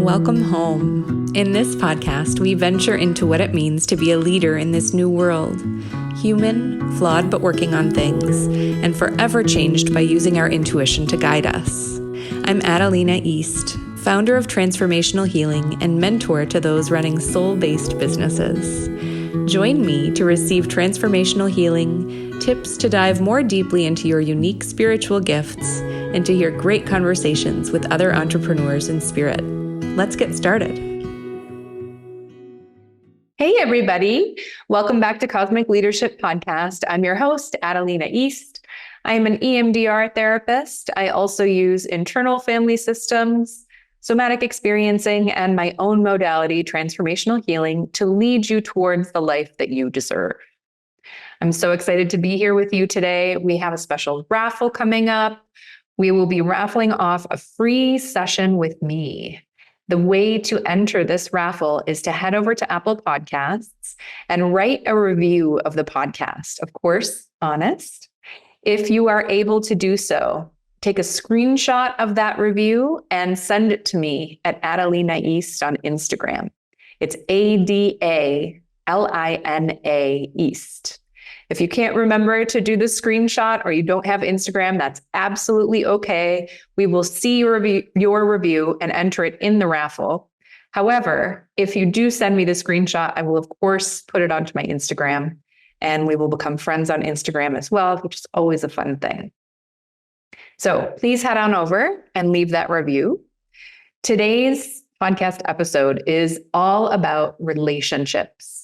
and welcome home. In this podcast, we venture into what it means to be a leader in this new world. Human, flawed but working on things, and forever changed by using our intuition to guide us. I'm Adalina East, founder of Transformational Healing and mentor to those running soul-based businesses. Join me to receive transformational healing, tips to dive more deeply into your unique spiritual gifts, and to hear great conversations with other entrepreneurs in spirit. Let's get started. Hey, everybody. Welcome back to Cosmic Leadership Podcast. I'm your host, Adalina East. I'm an EMDR therapist. I also use internal family systems, somatic experiencing, and my own modality, transformational healing, to lead you towards the life that you deserve. I'm so excited to be here with you today. We have a special raffle coming up. We will be raffling off a free session with me. The way to enter this raffle is to head over to Apple Podcasts and write a review of the podcast. Of course, honest. If you are able to do so, take a screenshot of that review and send it to me at Adalina East on Instagram. It's Adalina East. If you can't remember to do the screenshot or you don't have Instagram, that's absolutely okay. We will see your review and enter it in the raffle. However, if you do send me the screenshot, I will, of course, put it onto my Instagram, and we will become friends on Instagram as well, which is always a fun thing. So please head on over and leave that review. Today's podcast episode is all about relationships.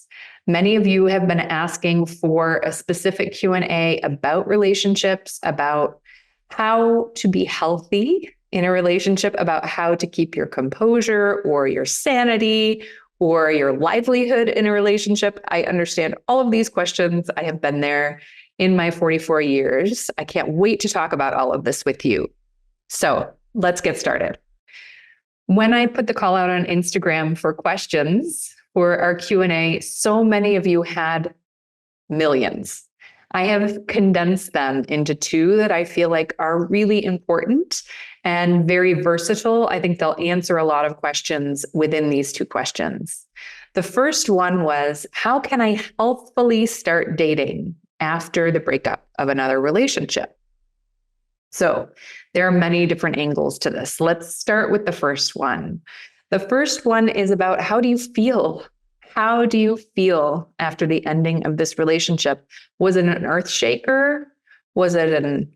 Many of you have been asking for a specific Q&A about relationships, about how to be healthy in a relationship, about how to keep your composure or your sanity or your livelihood in a relationship. I understand all of these questions. I have been there in my 44 years. I can't wait to talk about all of this with you. So let's get started. When I put the call out on Instagram for questions for our Q&A, so many of you had millions. I have condensed them into two that I feel like are really important and very versatile. I think they'll answer a lot of questions within these two questions. The first one was, how can I healthfully start dating after the breakup of another relationship? So there are many different angles to this. Let's start with the first one. The first one is about, how do you feel? How do you feel after the ending of this relationship? Was it an earth shaker? Was it an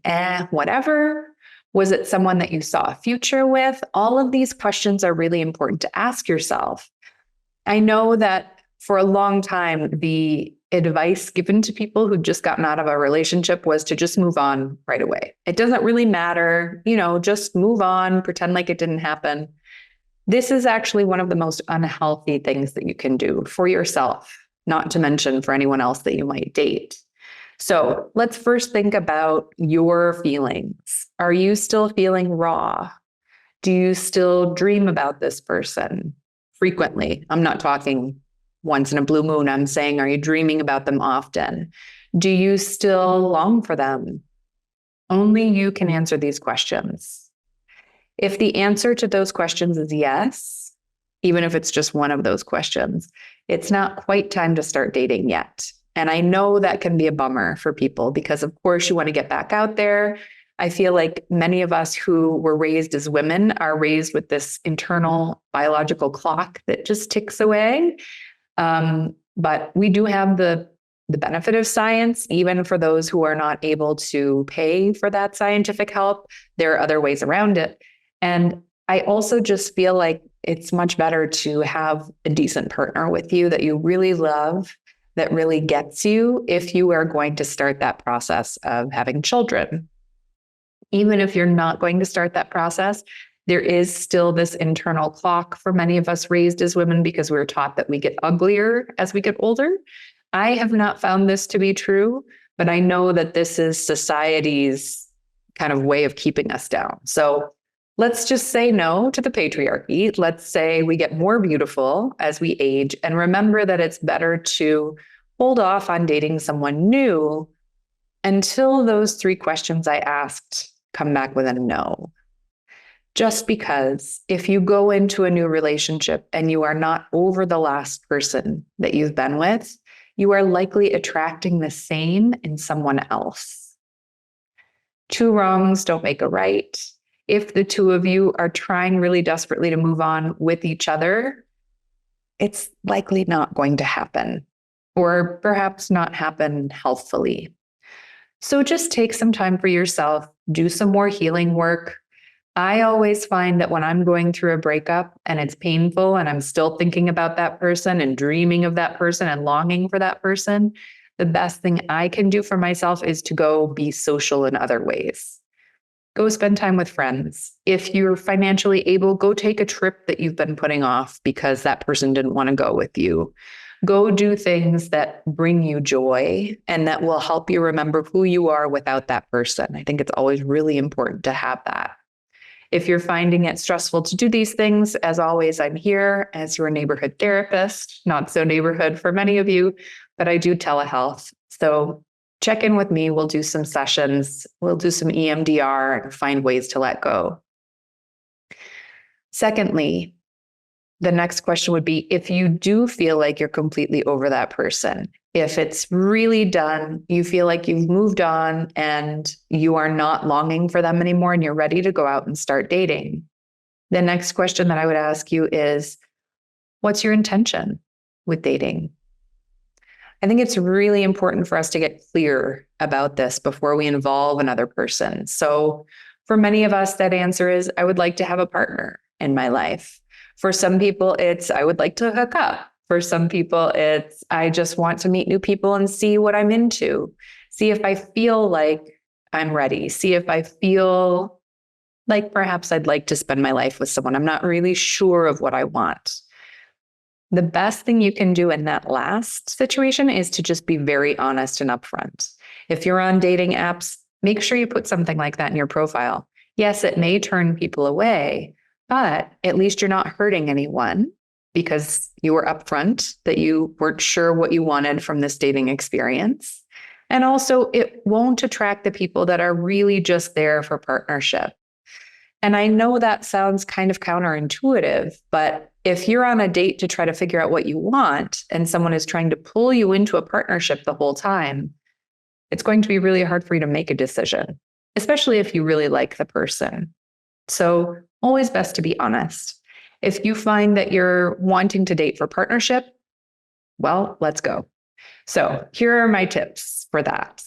whatever? Was it someone that you saw a future with? All of these questions are really important to ask yourself. I know that for a long time, the advice given to people who'd just gotten out of a relationship was to just move on right away. It doesn't really matter, just move on, pretend like it didn't happen. This is actually one of the most unhealthy things that you can do for yourself, not to mention for anyone else that you might date. So let's first think about your feelings. Are you still feeling raw? Do you still dream about this person frequently? I'm not talking once in a blue moon. I'm saying, are you dreaming about them often? Do you still long for them? Only you can answer these questions. If the answer to those questions is yes, even if it's just one of those questions, it's not quite time to start dating yet. And I know that can be a bummer for people because, of course, you want to get back out there. I feel like many of us who were raised as women are raised with this internal biological clock that just ticks away. But we do have the benefit of science. Even for those who are not able to pay for that scientific help, there are other ways around it. And I also just feel like it's much better to have a decent partner with you that you really love, that really gets you, if you are going to start that process of having children. Even if you're not going to start that process, there is still this internal clock for many of us raised as women because we're taught that we get uglier as we get older. I have not found this to be true, but I know that this is society's kind of way of keeping us down. So let's just say no to the patriarchy. Let's say we get more beautiful as we age, and remember that it's better to hold off on dating someone new until those three questions I asked come back with a no. Just because if you go into a new relationship and you are not over the last person that you've been with, you are likely attracting the same in someone else. Two wrongs don't make a right. If the two of you are trying really desperately to move on with each other, it's likely not going to happen, or perhaps not happen healthfully. So just take some time for yourself, do some more healing work. I always find that when I'm going through a breakup and it's painful and I'm still thinking about that person and dreaming of that person and longing for that person, the best thing I can do for myself is to go be social in other ways. Go spend time with friends. If you're financially able, go take a trip that you've been putting off because that person didn't want to go with you. Go do things that bring you joy and that will help you remember who you are without that person. I think it's always really important to have that. If you're finding it stressful to do these things, as always, I'm here as your neighborhood therapist. Not so neighborhood for many of you, but I do telehealth. So check in with me. We'll do some sessions. We'll do some EMDR and find ways to let go. Secondly, the next question would be, if you do feel like you're completely over that person, if it's really done, you feel like you've moved on and you are not longing for them anymore and you're ready to go out and start dating, the next question that I would ask you is, what's your intention with dating? I think it's really important for us to get clear about this before we involve another person. So for many of us, that answer is, I would like to have a partner in my life. For some people, it's, I would like to hook up. For some people, it's, I just want to meet new people and see what I'm into. See if I feel like I'm ready. See if I feel like perhaps I'd like to spend my life with someone. I'm not really sure of what I want. The best thing you can do in that last situation is to just be very honest and upfront. If you're on dating apps, make sure you put something like that in your profile. Yes, it may turn people away, but at least you're not hurting anyone because you were upfront that you weren't sure what you wanted from this dating experience. And also, it won't attract the people that are really just there for partnership. And I know that sounds kind of counterintuitive, but if you're on a date to try to figure out what you want and someone is trying to pull you into a partnership the whole time, it's going to be really hard for you to make a decision, especially if you really like the person. So always best to be honest. If you find that you're wanting to date for partnership, well, let's go. So here are my tips for that.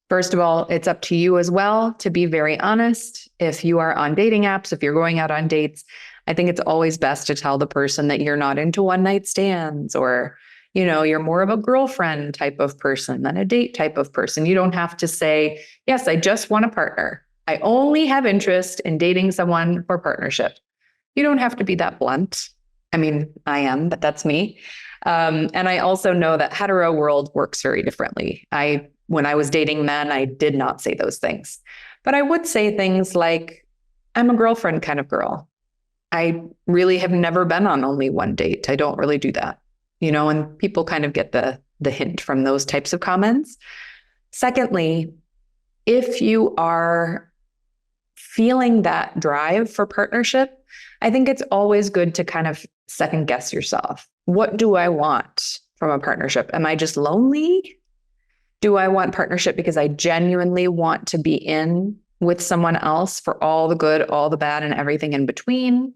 First of all, it's up to you as well to be very honest. If you are on dating apps, if you're going out on dates, I think it's always best to tell the person that you're not into one-night stands, or, you're more of a girlfriend type of person than a date type of person. You don't have to say, yes, I just want a partner. I only have interest in dating someone for partnership. You don't have to be that blunt. I mean, I am, but that's me. And I also know that hetero world works very differently. When I was dating men, I did not say those things, but I would say things like, I'm a girlfriend kind of girl. I really have never been on only one date. I don't really do that, and people kind of get the hint from those types of comments. Secondly, if you are feeling that drive for partnership, I think it's always good to kind of second guess yourself. What do I want from a partnership? Am I just lonely? Do I want partnership because I genuinely want to be in with someone else for all the good, all the bad, and everything in between?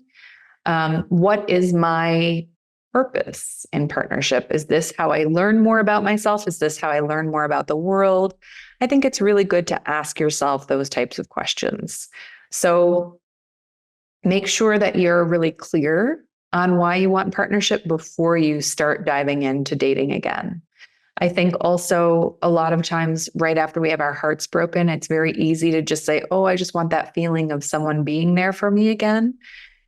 What is my purpose in partnership? Is this how I learn more about myself? Is this how I learn more about the world? I think it's really good to ask yourself those types of questions. So make sure that you're really clear on why you want partnership before you start diving into dating again. I think also a lot of times right after we have our hearts broken, it's very easy to just say, oh, I just want that feeling of someone being there for me again.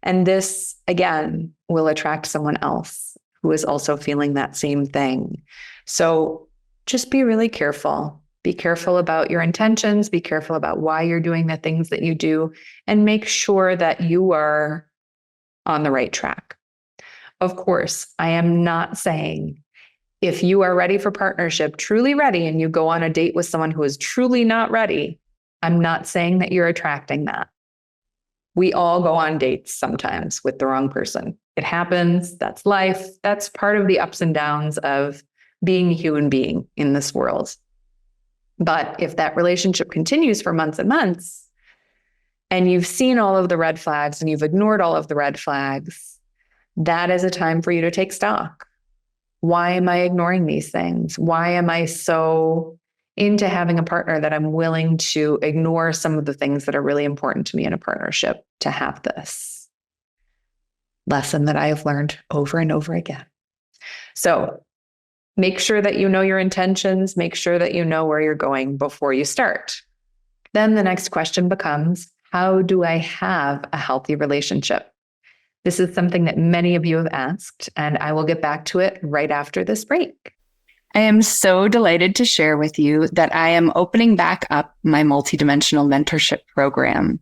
And this, again, will attract someone else who is also feeling that same thing. So just be really careful. Be careful about your intentions. Be careful about why you're doing the things that you do, and make sure that you are on the right track. Of course, I am not saying if you are ready for partnership, truly ready, and you go on a date with someone who is truly not ready, I'm not saying that you're attracting that. We all go on dates sometimes with the wrong person. It happens. That's life. That's part of the ups and downs of being a human being in this world. But if that relationship continues for months and months, and you've seen all of the red flags and you've ignored all of the red flags, that is a time for you to take stock. Why am I ignoring these things? Why am I so into having a partner that I'm willing to ignore some of the things that are really important to me in a partnership to have this lesson that I have learned over and over again? So make sure that you know your intentions, make sure that you know where you're going before you start. Then the next question becomes, how do I have a healthy relationship? This is something that many of you have asked, and I will get back to it right after this break. I am so delighted to share with you that I am opening back up my multidimensional mentorship program.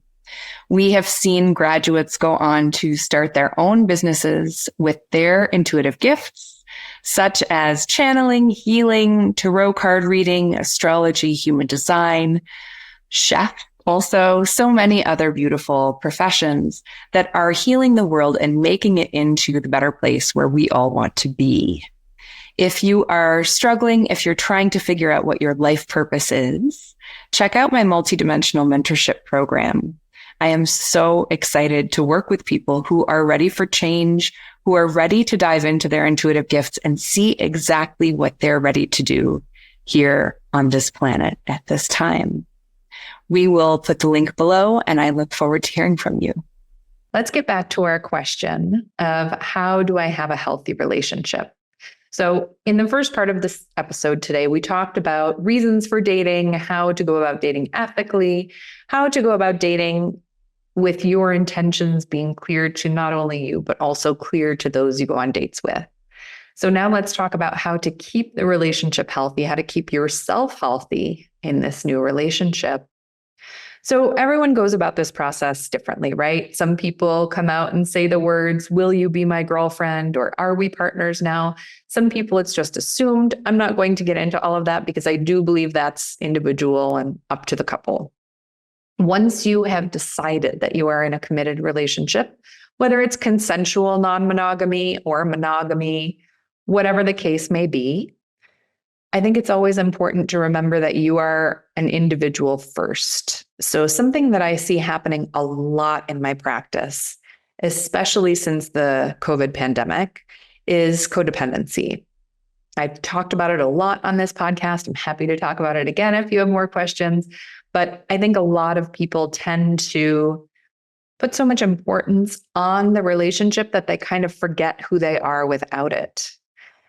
We have seen graduates go on to start their own businesses with their intuitive gifts, such as channeling, healing, tarot card reading, astrology, human design, chef, also so many other beautiful professions that are healing the world and making it into the better place where we all want to be. If you are struggling, if you're trying to figure out what your life purpose is, check out my multidimensional mentorship program. I am so excited to work with people who are ready for change, who are ready to dive into their intuitive gifts and see exactly what they're ready to do here on this planet at this time. We will put the link below, and I look forward to hearing from you. Let's get back to our question of how do I have a healthy relationship? So in the first part of this episode today, we talked about reasons for dating, how to go about dating ethically, how to go about dating with your intentions being clear to not only you, but also clear to those you go on dates with. So now let's talk about how to keep the relationship healthy, how to keep yourself healthy in this new relationship. So everyone goes about this process differently, right? Some people come out and say the words, will you be my girlfriend? Or are we partners now? Some people, it's just assumed. I'm not going to get into all of that because I do believe that's individual and up to the couple. Once you have decided that you are in a committed relationship, whether it's consensual non-monogamy or monogamy, whatever the case may be, I think it's always important to remember that you are an individual first. So something that I see happening a lot in my practice, especially since the COVID pandemic, is codependency. I've talked about it a lot on this podcast. I'm happy to talk about it again if you have more questions. But I think a lot of people tend to put so much importance on the relationship that they kind of forget who they are without it.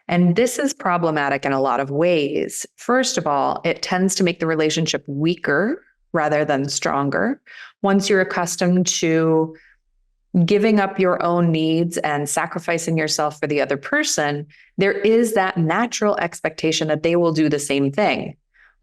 And this is problematic in a lot of ways. First of all, it tends to make the relationship weaker rather than stronger. Once you're accustomed to giving up your own needs and sacrificing yourself for the other person, there is that natural expectation that they will do the same thing.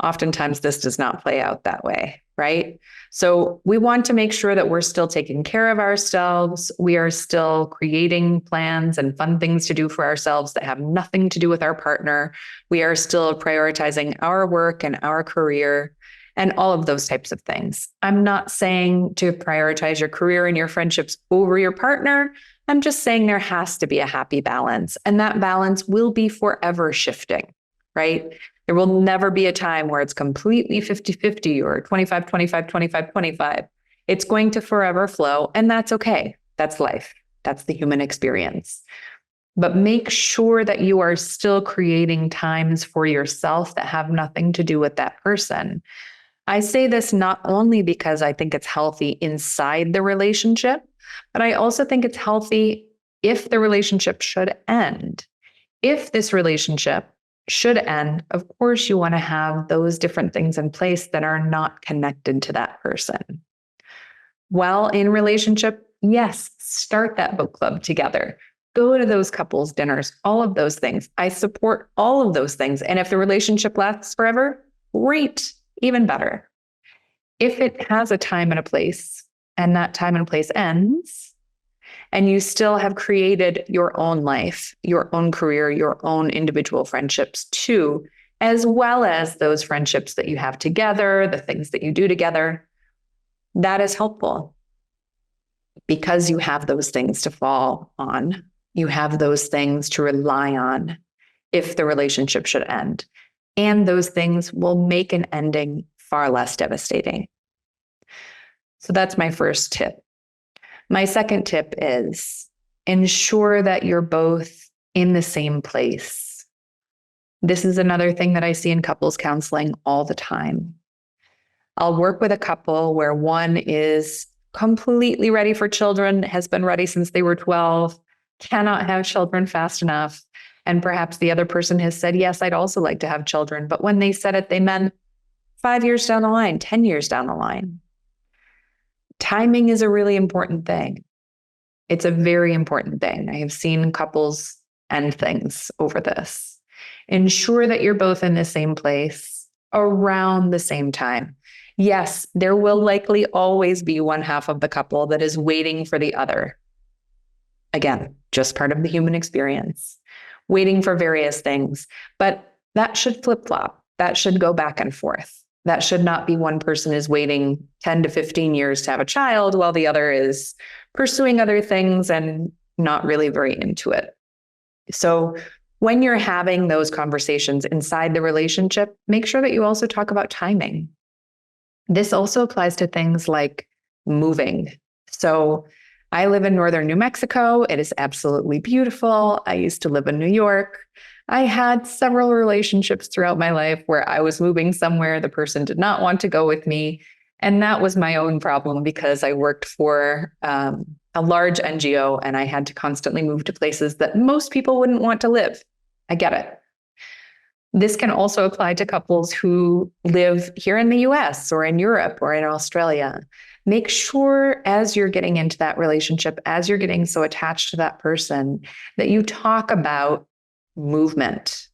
Oftentimes, this does not play out that way, right? So we want to make sure that we're still taking care of ourselves. We are still creating plans and fun things to do for ourselves that have nothing to do with our partner. We are still prioritizing our work and our career and all of those types of things. I'm not saying to prioritize your career and your friendships over your partner. I'm just saying there has to be a happy balance, and that balance will be forever shifting, right? There will never be a time where it's completely 50-50 or 25-25, 25-25. It's going to forever flow, and that's okay. That's life. That's the human experience. But make sure that you are still creating times for yourself that have nothing to do with that person. I say this not only because I think it's healthy inside the relationship, but I also think it's healthy if the relationship should end. If this relationship should end, of course, you want to have those different things in place that are not connected to that person. While in relationship, yes, start that book club together. Go to those couples dinners, all of those things. I support all of those things. And if the relationship lasts forever, great, even better. If it has a time and a place, and that time and place ends, and you still have created your own life, your own career, your own individual friendships too, as well as those friendships that you have together, the things that you do together, that is helpful. because you have those things to fall on. You have those things to rely on if the relationship should end. And those things will make an ending far less devastating. So that's my first tip. My second tip is ensure that you're both in the same place. This is another thing that I see in couples counseling all the time. I'll work with a couple where one is completely ready for children, has been ready since they were 12, cannot have children fast enough. And perhaps the other person has said, yes, I'd also like to have children. But when they said it, they meant 5 years down the line, 10 years down the line. Timing is a really important thing. It's a very important thing. I have seen couples end things over this. Ensure that you're both in the same place around the same time. Yes, there will likely always be one half of the couple that is waiting for the other. Again, just part of the human experience, waiting for various things. But that should flip-flop. That should go back and forth. That should not be one person is waiting 10 to 15 years to have a child while the other is pursuing other things and not really very into it. So when you're having those conversations inside the relationship, make sure that you also talk about timing. This also applies to things like moving. So I live in northern New Mexico. It is absolutely beautiful. I used to live in New York. I had several relationships throughout my life where I was moving somewhere. The person did not want to go with me. And that was my own problem because I worked for a large NGO and I had to constantly move to places that most people wouldn't want to live. I get it. This can also apply to couples who live here in the US or in Europe or in Australia. Make sure as you're getting into that relationship, as you're getting so attached to that person, that you talk about movement.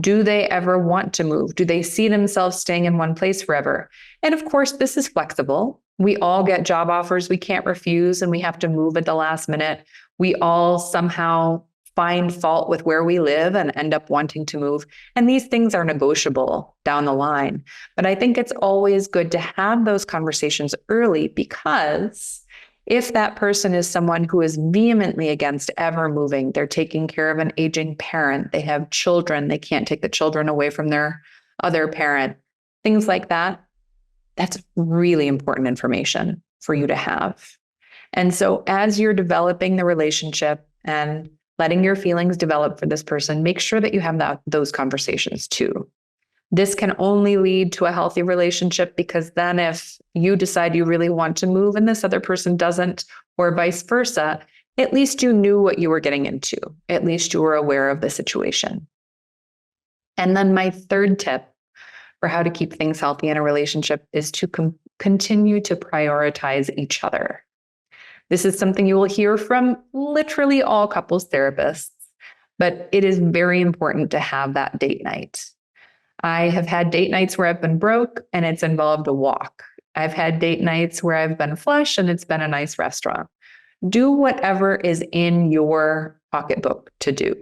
Do they ever want to move? Do they see themselves staying in one place forever? And of course, this is flexible. We all get job offers we can't refuse, and we have to move at the last minute. We all somehow find fault with where we live and end up wanting to move. And these things are negotiable down the line. But I think it's always good to have those conversations early, because if that person is someone who is vehemently against ever moving, they're taking care of an aging parent, they have children, they can't take the children away from their other parent, things like that, that's really important information for you to have. And so as you're developing the relationship and letting your feelings develop for this person, make sure that you have those conversations too. This can only lead to a healthy relationship, because then if you decide you really want to move and this other person doesn't, or vice versa, at least you knew what you were getting into. At least you were aware of the situation. And then my third tip for how to keep things healthy in a relationship is to continue to prioritize each other. This is something you will hear from literally all couples therapists, but it is very important to have that date night. I have had date nights where I've been broke and it's involved a walk. I've had date nights where I've been flush and it's been a nice restaurant. Do whatever is in your pocketbook to do.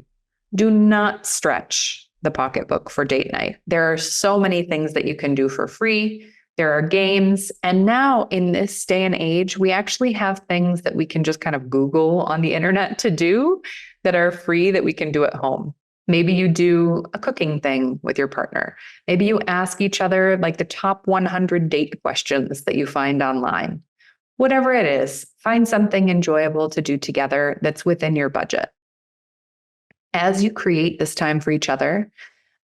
Do not stretch the pocketbook for date night. There are so many things that you can do for free. There are games. And now in this day and age, we actually have things that we can just kind of Google on the internet to do that are free that we can do at home. Maybe you do a cooking thing with your partner. Maybe you ask each other like the top 100 date questions that you find online. Whatever it is, find something enjoyable to do together that's within your budget. As you create this time for each other,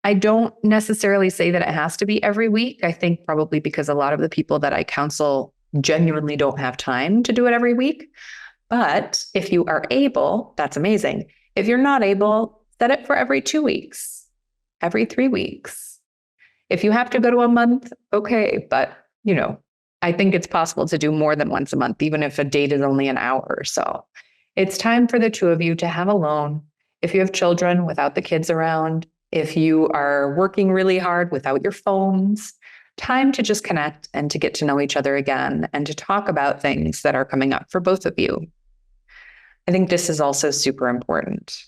I don't necessarily say that it has to be every week. I think probably because a lot of the people that I counsel genuinely don't have time to do it every week. But if you are able, that's amazing. If you're not able, set it for every 2 weeks, every 3 weeks. If you have to go to a month, okay. But, I think it's possible to do more than once a month, even if a date is only an hour or so. It's time for the two of you to have alone. If you have children, without the kids around, if you are working really hard without your phones, time to just connect and to get to know each other again and to talk about things that are coming up for both of you. I think this is also super important.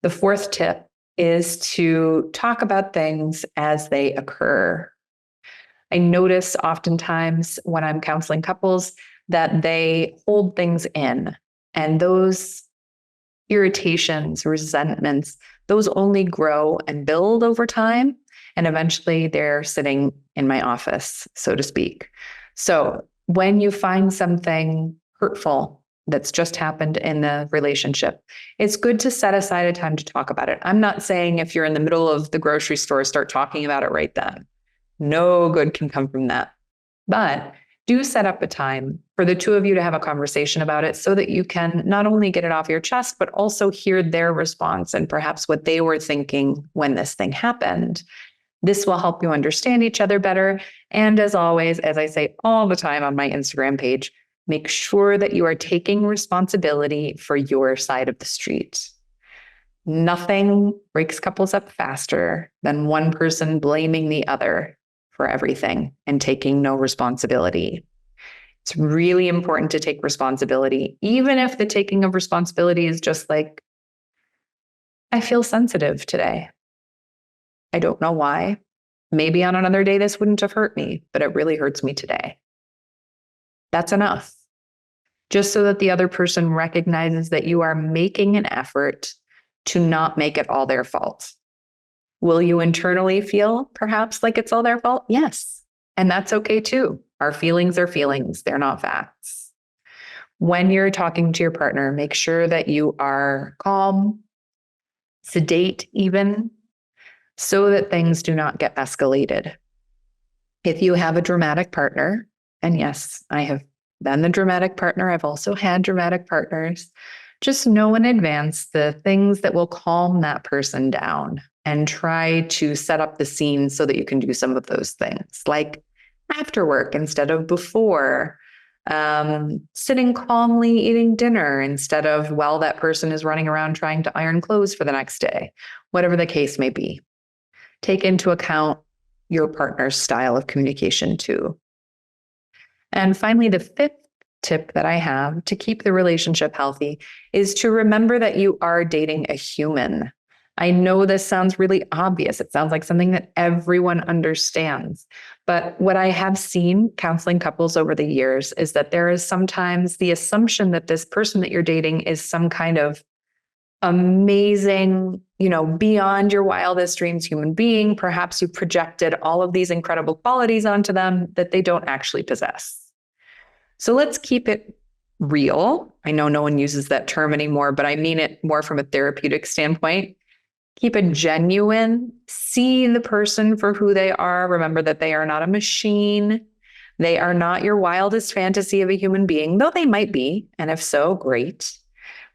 The fourth tip is to talk about things as they occur. I notice oftentimes when I'm counseling couples, that they hold things in. And those irritations, resentments, those only grow and build over time. And eventually they're sitting in my office, so to speak. So when you find something hurtful that's just happened in the relationship, it's good to set aside a time to talk about it. I'm not saying if you're in the middle of the grocery store, start talking about it right then. No good can come from that. But do set up a time for the two of you to have a conversation about it so that you can not only get it off your chest, but also hear their response and perhaps what they were thinking when this thing happened. This will help you understand each other better. And as always, as I say all the time on my Instagram page, make sure that you are taking responsibility for your side of the street. Nothing breaks couples up faster than one person blaming the other for everything and taking no responsibility. It's really important to take responsibility, even if the taking of responsibility is just like, I feel sensitive today. I don't know why. Maybe on another day, this wouldn't have hurt me, but it really hurts me today. That's enough. Just so that the other person recognizes that you are making an effort to not make it all their fault. Will you internally feel perhaps like it's all their fault? Yes. And that's okay too. Our feelings are feelings. They're not facts. When you're talking to your partner, make sure that you are calm, sedate even, so that things do not get escalated. If you have a dramatic partner, and yes, I have been the dramatic partner, I've also had dramatic partners, just know in advance the things that will calm that person down and try to set up the scene so that you can do some of those things, like after work instead of before, sitting calmly eating dinner instead of while that person is running around trying to iron clothes for the next day, whatever the case may be. Take into account your partner's style of communication too. And finally, the fifth tip that I have to keep the relationship healthy is to remember that you are dating a human. I know this sounds really obvious. It sounds like something that everyone understands. But what I have seen counseling couples over the years is that there is sometimes the assumption that this person that you're dating is some kind of amazing, beyond your wildest dreams human being. Perhaps you projected all of these incredible qualities onto them that they don't actually possess. So let's keep it real. I know no one uses that term anymore, but I mean it more from a therapeutic standpoint. Keep it genuine. See the person for who they are. Remember that they are not a machine. They are not your wildest fantasy of a human being, though they might be. And if so, great.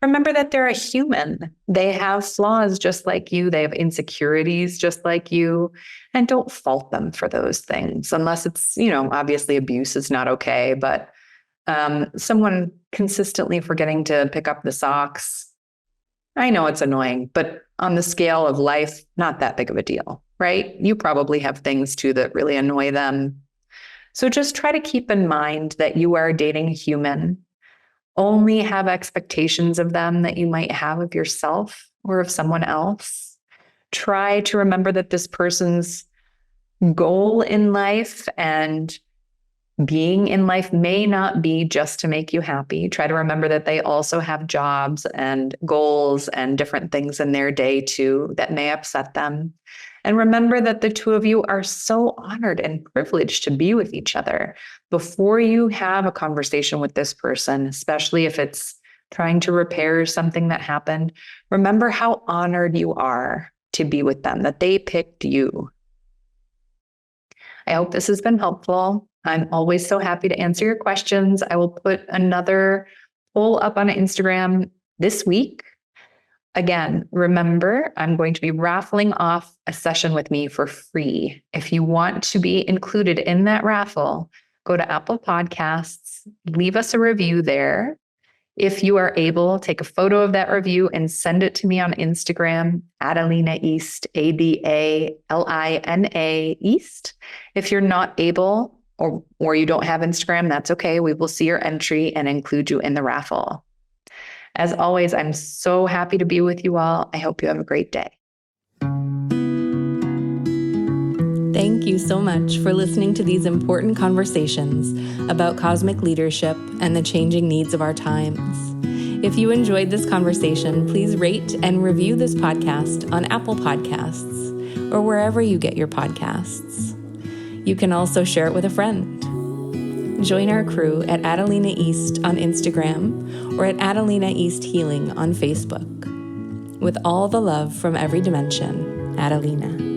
Remember that they're a human. They have flaws just like you. They have insecurities just like you. And don't fault them for those things, unless it's, obviously abuse is not okay. But someone consistently forgetting to pick up the socks, I know it's annoying, but on the scale of life, not that big of a deal, right? You probably have things too that really annoy them. So just try to keep in mind that you are dating a human. Only have expectations of them that you might have of yourself or of someone else. Try to remember that this person's goal in life and being in life may not be just to make you happy. Try to remember that they also have jobs and goals and different things in their day too that may upset them. And remember that the two of you are so honored and privileged to be with each other. Before you have a conversation with this person, especially if it's trying to repair something that happened, remember how honored you are to be with them, that they picked you. I hope this has been helpful. I'm always so happy to answer your questions. I will put another poll up on Instagram this week. Again, remember, I'm going to be raffling off a session with me for free. If you want to be included in that raffle, go to Apple Podcasts, leave us a review there. If you are able, take a photo of that review and send it to me on Instagram, Adalina East, Adalina East. If you're not able or you don't have Instagram, that's okay. We will see your entry and include you in the raffle. As always, I'm so happy to be with you all. I hope you have a great day. Thank thank you so much for listening to these important conversations about cosmic leadership and the changing needs of our times. If you enjoyed this conversation, please rate and review this podcast on Apple Podcasts or wherever you get your podcasts. You can also share it with a friend. Join our crew at Adalina East on Instagram or at Adalina East Healing on Facebook. With all the love from every dimension, Adalina.